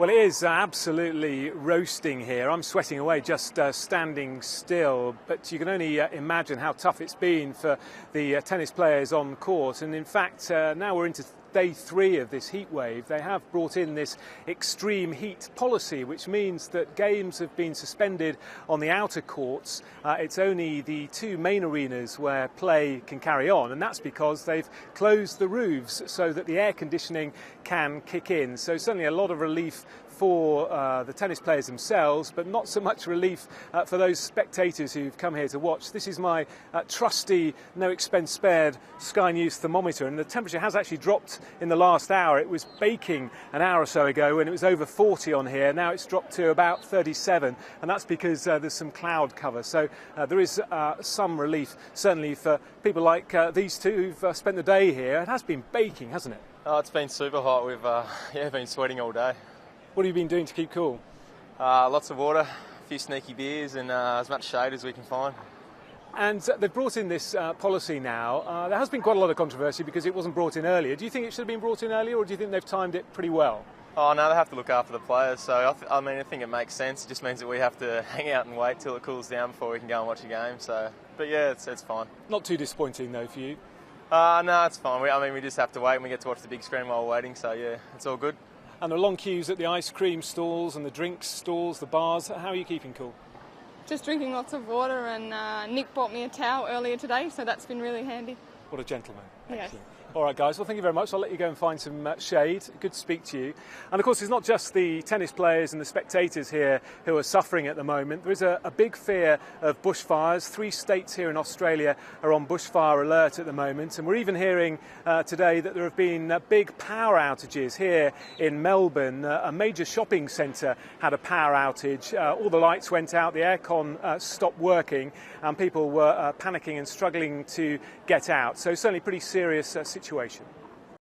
Well, it is absolutely roasting here. I'm sweating away just standing still, but you can only imagine how tough it's been for the tennis players on court. And in fact, now we're into day 3 of this heat wave. They have brought in this extreme heat policy, which means that games have been suspended on the outer courts. It's only the 2 main arenas where play can carry on, and that's because they've closed the roofs so that the air conditioning can kick in. So certainly a lot of relief for the tennis players themselves, but not so much relief for those spectators who've come here to watch. This is my trusty, no expense spared Sky News thermometer, and the temperature has actually dropped in the last hour. It was baking an hour or so ago when it was over 40 on here. Now it's dropped to about 37, and that's because there's some cloud cover. So there is some relief, certainly for people like these two who've spent the day here. It has been baking, hasn't it? Oh, it's been super hot. We've been sweating all day. What have you been doing to keep cool? Lots of water, a few sneaky beers, and as much shade as we can find. And they've brought in this policy now. There has been quite a lot of controversy because it wasn't brought in earlier. Do you think it should have been brought in earlier, or do you think they've timed it pretty well? Oh no, they have to look after the players. So I think it makes sense. It just means that we have to hang out and wait till it cools down before we can go and watch a game. But yeah, it's fine. Not too disappointing though for you? No, it's fine. We just have to wait, and we get to watch the big screen while we're waiting. So yeah, it's all good. And there are long queues at the ice cream stalls and the drinks stalls, the bars. How are you keeping cool? Just drinking lots of water, and Nick bought me a towel earlier today, so that's been really handy. What a gentleman. Yes. Excellent. All right, guys, well, thank you very much. I'll let you go and find some shade. Good to speak to you. And, of course, it's not just the tennis players and the spectators here who are suffering at the moment. There is a big fear of bushfires. 3 states here in Australia are on bushfire alert at the moment. And we're even hearing today that there have been big power outages here in Melbourne. A major shopping centre had a power outage. All the lights went out, the aircon stopped working, and people were panicking and struggling to get out. So certainly pretty serious situation.